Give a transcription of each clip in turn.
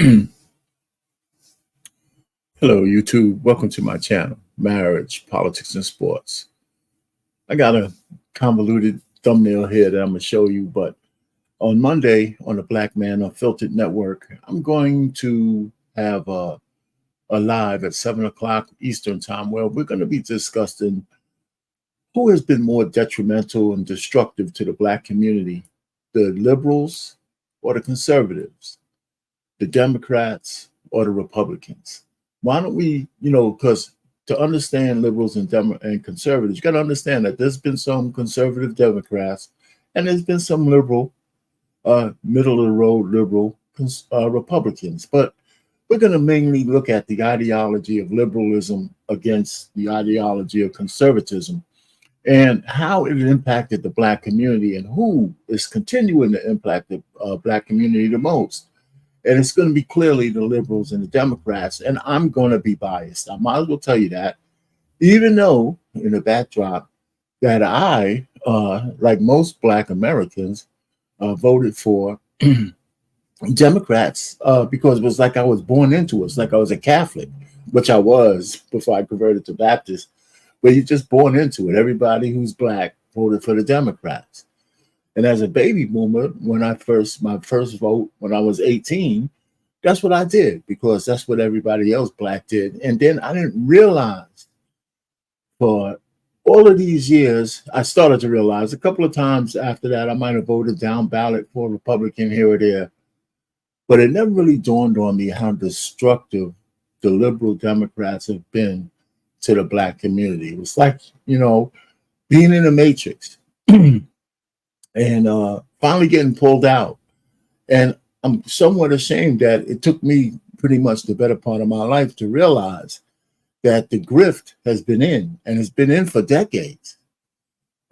Hello, YouTube. Welcome to my channel, Marriage, Politics, and Sports. I got a convoluted thumbnail here that I'm going to show you, but on Monday on the Black Man Unfiltered Network, I'm going to have a live at 7 o'clock Eastern Time where we're going to be discussing who has been more detrimental and destructive to the Black community, the liberals or the conservatives, the Democrats or the Republicans. Why don't we, because to understand liberals and conservatives, you got to understand that there's been some conservative Democrats and there's been some liberal, middle of the road liberal Republicans. But we're going to mainly look at the ideology of liberalism against the ideology of conservatism and how it impacted the Black community and who is continuing to impact the Black community the most. And it's going to be clearly the liberals and the Democrats. And I'm going to be biased. I might as well tell you that, even though in the backdrop that I, like most Black Americans, voted for Democrats because it was like I was born into it. It's like I was a Catholic, which I was before I converted to Baptist. But you're just born into it. Everybody who's Black voted for the Democrats. And as a baby boomer, my first vote when I was 18, that's what I did because that's what everybody else Black did. And then I didn't realize for all of these years, I started to realize a couple of times after that, I might have voted down ballot for a Republican here or there. But it never really dawned on me how destructive the liberal Democrats have been to the Black community. It was like, being in a matrix. And finally getting pulled out. And I'm somewhat ashamed that it took me pretty much the better part of my life to realize that the grift has been in, and it's been in for decades.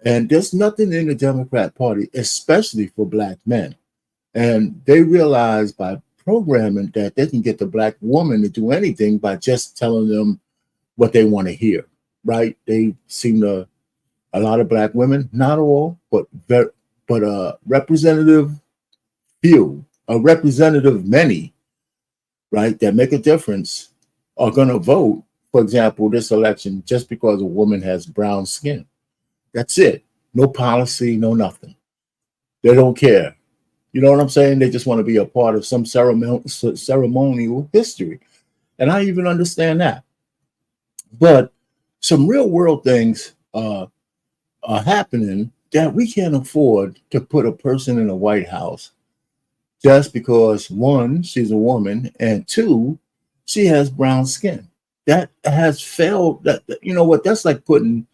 And there's nothing in the Democrat Party, especially for Black men. And they realize by programming that they can get the Black woman to do anything by just telling them what they want to hear, right? They seem to, a lot of Black women, not all, but a representative few, a representative many, right, that make a difference are going to vote, for example, this election just because a woman has brown skin. That's it. No policy, no nothing. They don't care. You know what I'm saying? They just want to be a part of some ceremonial history. And I even understand that. But some real world things are happening that we can't afford to put a person in a White House just because, one, she's a woman, and two, she has brown skin. That has failed. That's like putting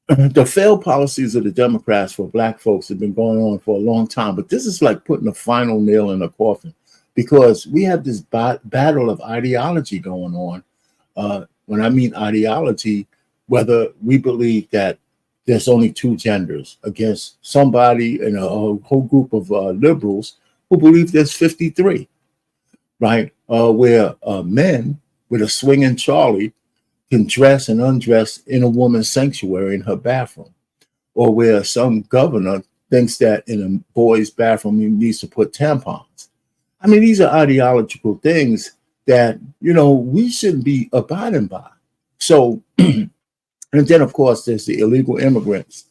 the failed policies of the Democrats for Black folks have been going on for a long time. But this is like putting a final nail in a coffin because we have this battle of ideology going on. When I mean ideology, whether we believe that there's only two genders against somebody in a whole group of liberals who believe there's 53, right? Where men with a swinging Charlie can dress and undress in a woman's sanctuary in her bathroom, or where some governor thinks that in a boy's bathroom he needs to put tampons. I mean, these are ideological things that, we shouldn't be abiding by. So, and then, of course, there's the illegal immigrants,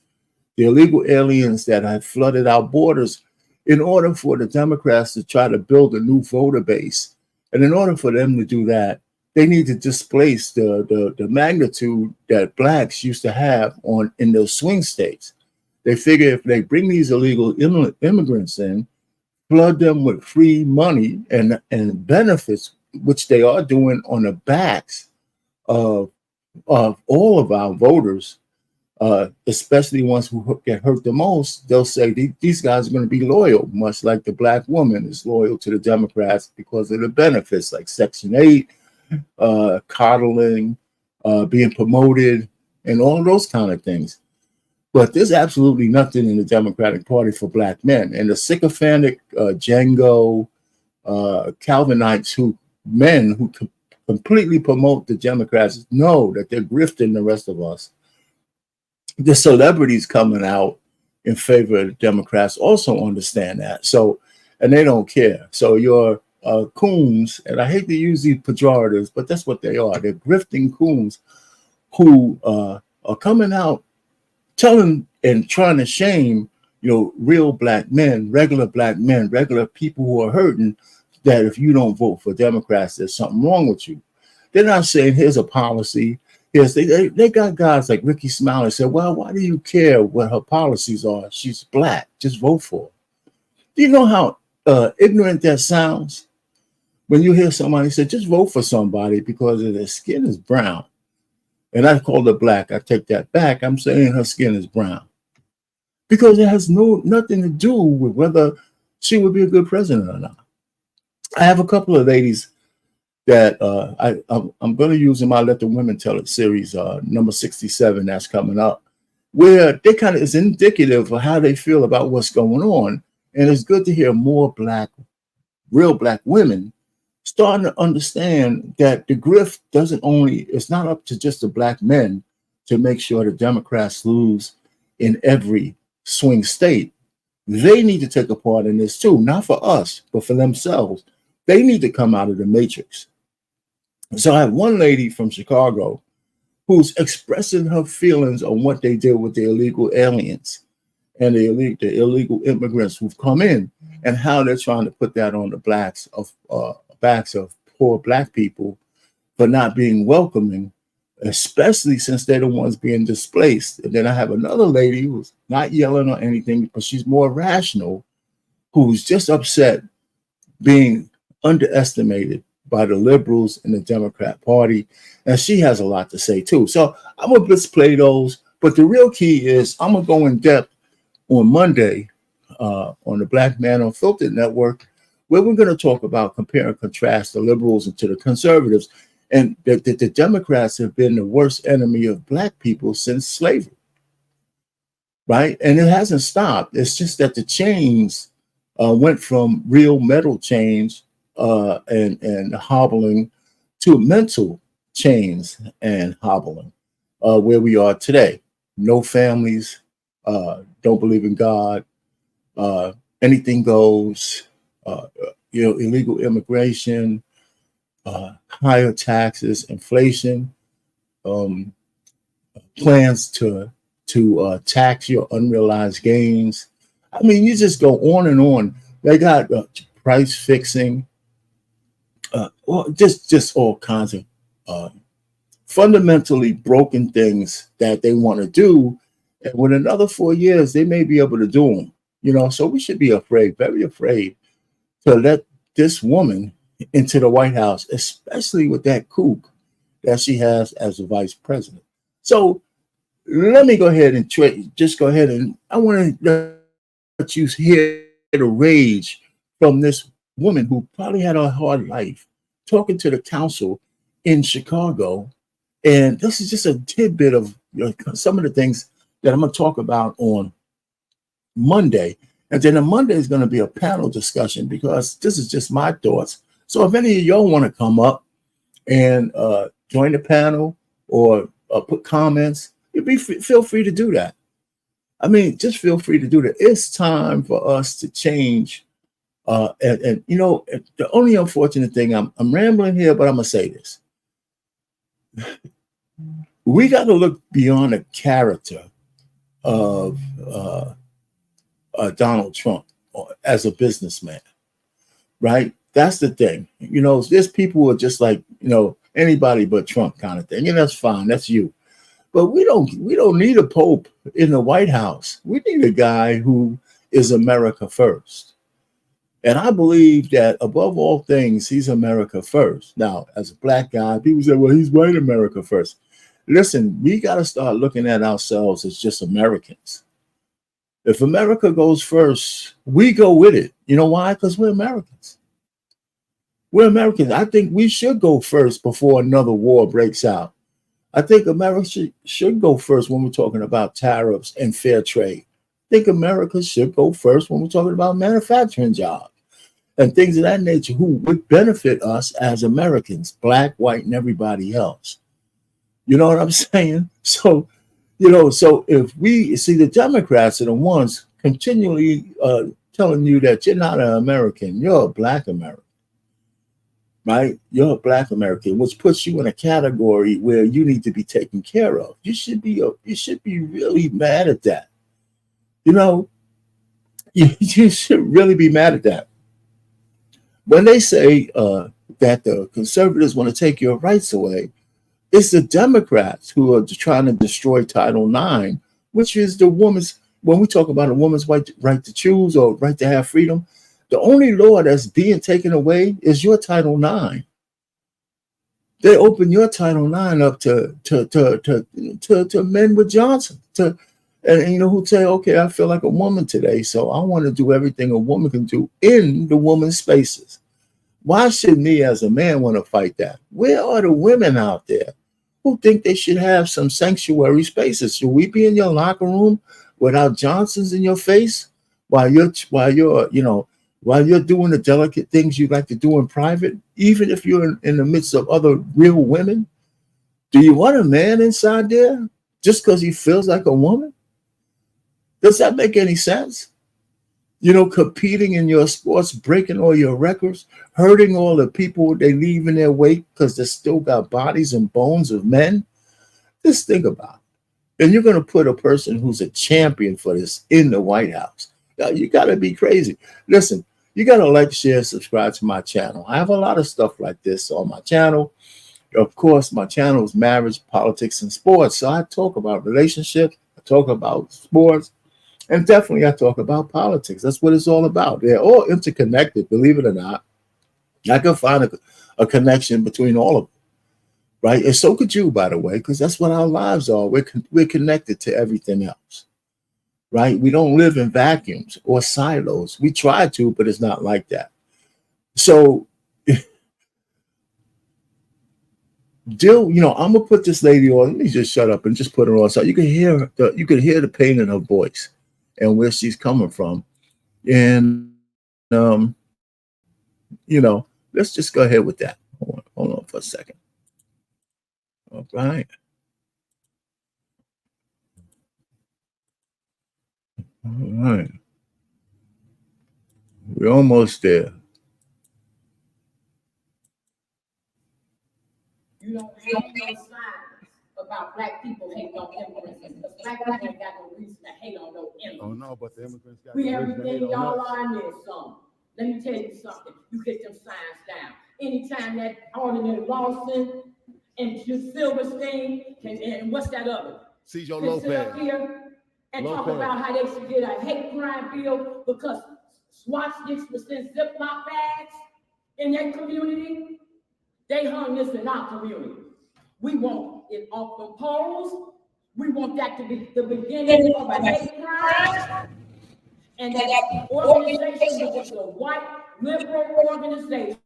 the illegal aliens that have flooded our borders in order for the Democrats to try to build a new voter base. And in order for them to do that, they need to displace the magnitude that Blacks used to have in those swing states. They figure if they bring these illegal immigrants in, flood them with free money and benefits, which they are doing on the backs of all of our voters, especially ones who get hurt the most, they'll say these guys are going to be loyal, much like the Black woman is loyal to the Democrats because of the benefits like Section 8, coddling, being promoted, and all of those kind of things. But there's absolutely nothing in the Democratic Party for Black men. And the sycophantic Django Calvinites who completely promote the Democrats know that they're grifting the rest of us. The celebrities coming out in favor of the Democrats also understand that. So, and they don't care. So your coons, and I hate to use these pejoratives, but that's what they are. They're grifting coons who are coming out telling and trying to shame, real black men, regular people who are hurting, that if you don't vote for Democrats, there's something wrong with you. They're not saying here's a policy. Yes, they got guys like Ricky Smiley said, well, why do you care what her policies are? She's black. Just vote for her. Do you know how ignorant that sounds? When you hear somebody say, just vote for somebody because their skin is brown. And I called her black. I take that back. I'm saying her skin is brown. Because it has nothing to do with whether she would be a good president or not. I have a couple of ladies that I'm going to use in my Let the Women Tell It series, number 67, that's coming up, where they kind of is indicative of how they feel about what's going on. And it's good to hear more real black women starting to understand that the grift it's not up to just the black men to make sure the Democrats lose in every swing state. They need to take a part in this too, not for us, but for themselves. They need to come out of the matrix. So I have one lady from Chicago who's expressing her feelings on what they did with the illegal aliens and the illegal immigrants who've come in, and how they're trying to put that on the backs of poor black people for not being welcoming, especially since they're the ones being displaced. And then I have another lady who's not yelling or anything, but she's more rational, who's just upset being underestimated by the liberals and the Democrat Party. And she has a lot to say too. So I'm going to display those. But the real key is I'm going to go in depth on Monday on the Black Man Unfiltered Network, where we're going to talk about compare and contrast the liberals to the conservatives, and that the Democrats have been the worst enemy of black people since slavery, right? And it hasn't stopped. It's just that the chains went from real metal chains and hobbling to mental chains and hobbling, where we are today. No families, don't believe in God, anything goes, illegal immigration, higher taxes, inflation, plans to tax your unrealized gains. I mean, you just go on and on. They got price fixing, just all kinds of fundamentally broken things that they want to do. And with another 4 years, they may be able to do them. So we should be afraid, very afraid, to let this woman into the White House, especially with that kook that she has as a vice president. So let me go ahead and I want to let you hear the rage from this woman who probably had a hard life, talking to the council in Chicago. And this is just a tidbit of some of the things that I'm going to talk about on Monday. And then on Monday is going to be a panel discussion, because this is just my thoughts. So if any of y'all want to come up and join the panel or put comments, feel free to do that. I mean, just feel free to do that. It's time for us to change. And the only unfortunate thing, I'm rambling here, but I'm going to say this. We got to look beyond the character of Donald Trump as a businessman, right? That's the thing. There's people who are just like, anybody but Trump kind of thing. And that's fine. That's you. But we don't need a pope in the White House. We need a guy who is America first. And I believe that above all things, he's America first. Now, as a black guy, people say, well, he's white America first. Listen, we got to start looking at ourselves as just Americans. If America goes first, we go with it. You know why? Because we're Americans. We're Americans. I think we should go first before another war breaks out. I think America should go first when we're talking about tariffs and fair trade. I think America should go first when we're talking about manufacturing jobs and things of that nature who would benefit us as Americans, black, white, and everybody else. You know what I'm saying? So if we see, the Democrats are the ones continually telling you that you're not an American, you're a black American. right? You're a Black American, which puts you in a category where you need to be taken care of. You should be really mad at that. You know, you should really be mad at that. When they say that the conservatives want to take your rights away, it's the Democrats who are trying to destroy Title IX, which is the woman's. When we talk about a woman's right to choose or right to have freedom, the only law that's being taken away is your Title IX. They open your Title IX up to men with Johnson. And you know who say, okay, I feel like a woman today, so I want to do everything a woman can do in the woman's spaces. Why should me as a man want to fight that? Where are the women out there who think they should have some sanctuary spaces? Should we be in your locker room without Johnsons in your face while you're doing the delicate things you like to do in private, even if you're in the midst of other real women? Do you want a man inside there just because he feels like a woman? Does that make any sense? Competing in your sports, breaking all your records, hurting all the people they leave in their wake because they still got bodies and bones of men. Just think about it. And you're going to put a person who's a champion for this in the White House. You got to be crazy. Listen, you got to like, share, subscribe to my channel. I have a lot of stuff like this on my channel. Of course, my channel is marriage, politics, and sports. So I talk about relationships. I talk about sports. And definitely, I talk about politics. That's what it's all about. They're all interconnected, believe it or not. I can find a connection between all of them, right? And so could you, by the way, because that's what our lives are. We're connected to everything else, right? We don't live in vacuums or silos. We try to, but it's not like that. So, I'm gonna put this lady on. Let me just shut up and just put her on, so you can hear the pain in her voice and where she's coming from. And let's just go ahead with that. Hold on for a second. All right. All right. We're almost there. You don't have no signs about Black people hating on immigrants because Black people ain't got no reason to hate on no immigrants. Oh no, but the immigrants got we everything y'all are in there, son. Let me tell you something. You get them signs down. Anytime that ordinary Lawson and Silverstein and what's that other? Cesar Lopez. Sit up here and talk about how they should get a hate crime bill because swastikas was in Ziploc bags in their community. They hung this in our community. We want it off the polls. We want that to be the beginning of a hate crime. And that organization, which is a white liberal organization,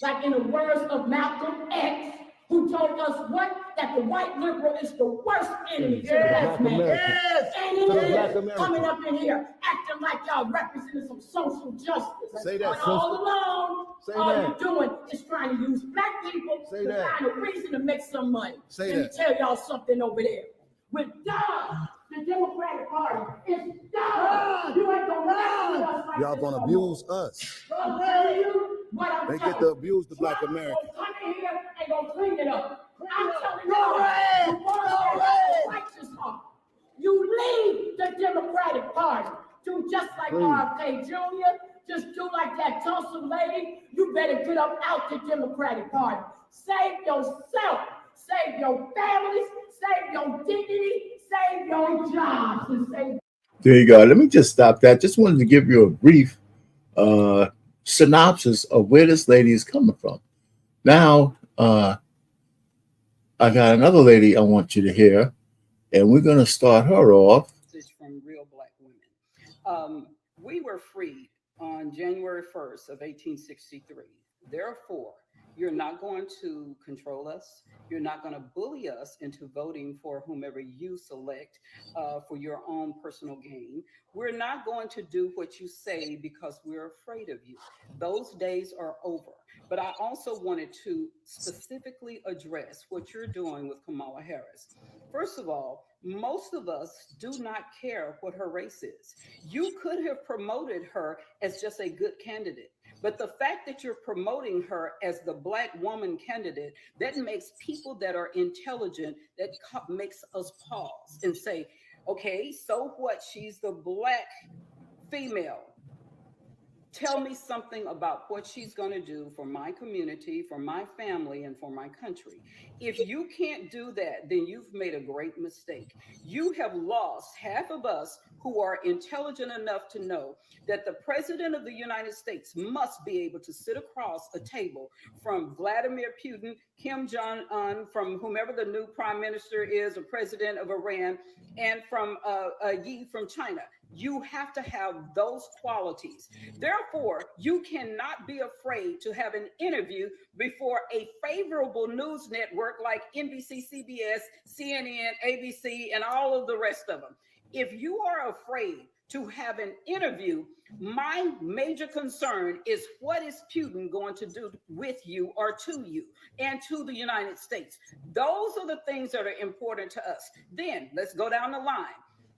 like in the words of Malcolm X, who told us what? That the white liberal is the worst enemy to the Black man. Yes. And it is coming up in here, acting like y'all representing some social justice. Say that. All along, you're doing is trying to use Black people to find a reason to make some money. Let me tell y'all something over there. We're done. The Democratic Party is done. You ain't gonna mess with us like y'all this gonna no abuse us. I'm telling you what I'm They telling get to abuse the Black American. Come in here and go clean it up. I'm telling you, the righteous heart. You leave the Democratic Party. Do just like RFK Jr., just do like that Tulsa lady. You better get up out the Democratic Party. Save yourself. Save your families. Save your dignity. Save your jobs. And save. There you go. Let me just stop that. Just wanted to give you a brief synopsis of where this lady is coming from. Now, I got another lady I want you to hear, and we're going to start her off. From real Black women. We were freed on January 1st of 1863. Therefore, you're not going to control us. You're not going to bully us into voting for whomever you select for your own personal gain. We're not going to do what you say because we're afraid of you. Those days are over. But I also wanted to specifically address what you're doing with Kamala Harris. First of all, most of us do not care what her race is. You could have promoted her as just a good candidate, But the fact that you're promoting her as the Black woman candidate, that makes people that are intelligent, that makes us pause and say, okay, so what? She's the Black female. Tell me something about what she's going to do for my community, for my family, and for my country. If you can't do that, then you've made a great mistake. You have lost half of us who are intelligent enough to know that the president of the United States must be able to sit across a table from Vladimir Putin, Kim Jong-un, from whomever the new prime minister is or president of Iran, and from Yi from China. You have to have those qualities. Therefore, you cannot be afraid to have an interview before a favorable news network like NBC, CBS, CNN, ABC, and all of the rest of them. If you are afraid to have an interview, my major concern is what is Putin going to do with you or to you and to the United States? Those are the things that are important to us. Then let's go down the line.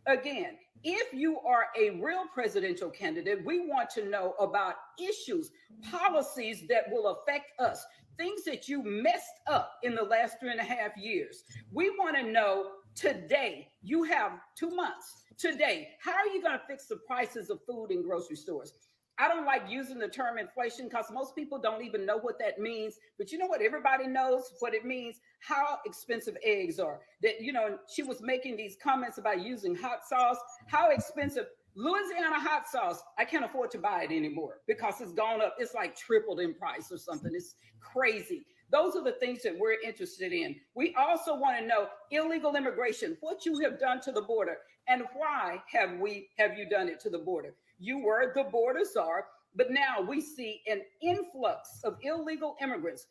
Again, if you are a real presidential candidate, we want to know about issues, policies that will affect us, things that you messed up in the last 3.5 years. We want to know today, you have 2 months. Today, how are you going to fix the prices of food in grocery stores? I don't like using the term inflation because most people don't even know what that means. But you know what? Everybody knows what it means, how expensive eggs are. That, you know, she was making these comments about using hot sauce, how expensive. Louisiana hot sauce, I can't afford to buy it anymore because it's gone up. It's like tripled in price or something. It's crazy. Those are the things that we're interested in. We also want to know illegal immigration, what you have done to the border, and why have you done it to the border? You were the border czar, but now we see an influx of illegal immigrants,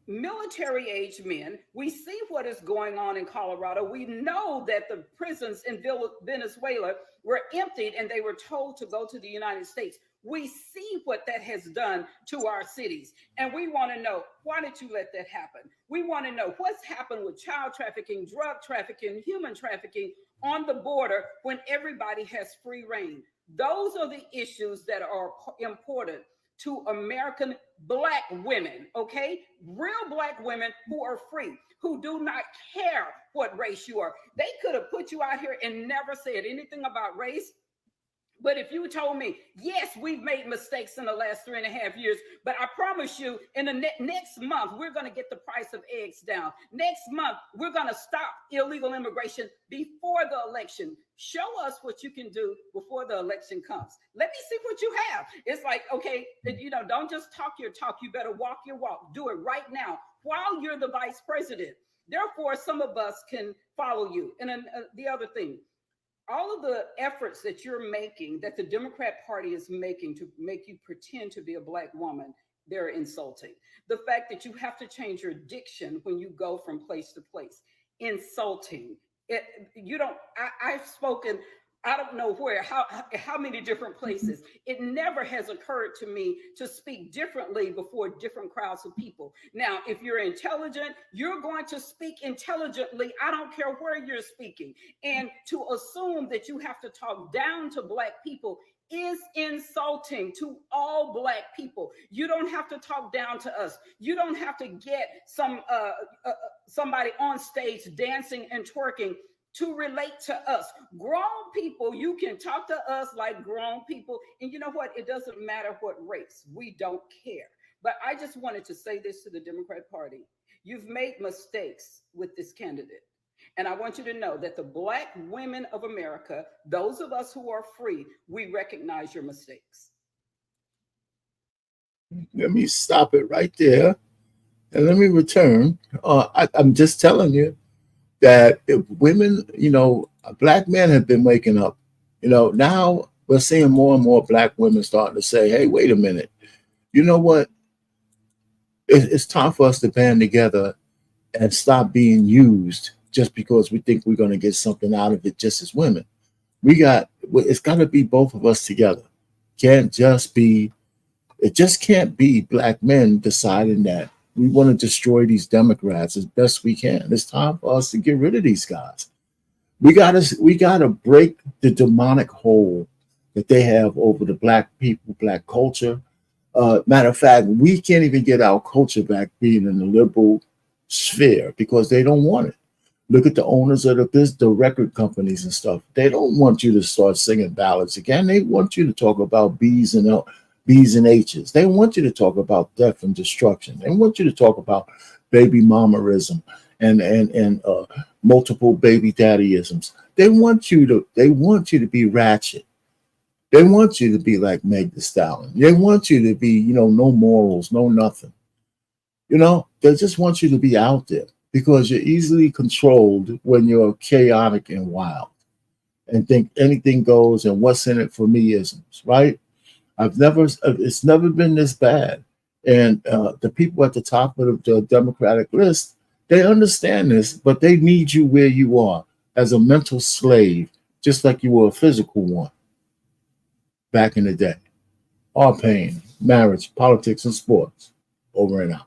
military-age men. We see what is going on in Colorado. We know that the prisons in Venezuela were emptied and they were told to go to the United States. We see what that has done to our cities. And we want to know, why did you let that happen? We want to know what's happened with child trafficking, drug trafficking, human trafficking on the border when everybody has free reign. Those are the issues that are important to American Black women, okay? Real Black women who are free, who do not care what race you are. They could have put you out here and never said anything about race. But if you told me, yes, we've made mistakes in the last 3.5 years, but I promise you in the next month, we're going to get the price of eggs down. Next month, we're going to stop illegal immigration before the election. Show us what you can do before the election comes. Let me see what you have. It's like, okay, you know, don't just talk your talk. You better walk your walk. Do it right now while you're the vice president. Therefore, some of us can follow you. And the other thing, all of the efforts that you're making, that the Democrat Party is making to make you pretend to be a Black woman, they're insulting. The fact that you have to change your diction when you go from place to place, insulting. I've spoken, I don't know where, how many different places. It never has occurred to me to speak differently before different crowds of people. Now, if you're intelligent, you're going to speak intelligently. I don't care where you're speaking. And to assume that you have to talk down to Black people is insulting to all Black people. You don't have to talk down to us. You don't have to get somebody on stage dancing and twerking to relate to us. Grown people, you can talk to us like grown people. And you know what? It doesn't matter what race. We don't care. But I just wanted to say this to the Democrat Party. You've made mistakes with this candidate. And I want you to know that the Black women of America, those of us who are free, we recognize your mistakes. Let me stop it right there. And let me return. I'm just telling you that if women, you know, Black men have been waking up. You know, now we're seeing more and more Black women starting to say, hey, wait a minute. You know what? It's time for us to band together and stop being used just because we think we're going to get something out of it just as women. It's got to be both of us together. It just can't be Black men deciding that we want to destroy these Democrats as best we can. It's time for us to get rid of these guys. We gotta break the demonic hold that they have over the Black people, Black culture, Matter of fact, we can't even get our culture back being in the liberal sphere because they don't want it. Look at the owners of the record companies and stuff. They don't want you to start singing ballads again. They want you to talk about B's and H's. They want you to talk about death and destruction. They want you to talk about baby mamaism and multiple baby daddyisms. They want you to be ratchet. They want you to be like Meg Thee Stallion. They want you to be, no morals, no nothing. They just want you to be out there because you're easily controlled when you're chaotic and wild and think anything goes and what's in it for me isms, right? It's never been this bad. And the people at the top of the Democratic list, they understand this, but they need you where you are as a mental slave, just like you were a physical one back in the day. All pain, marriage, politics, and sports. Over and out.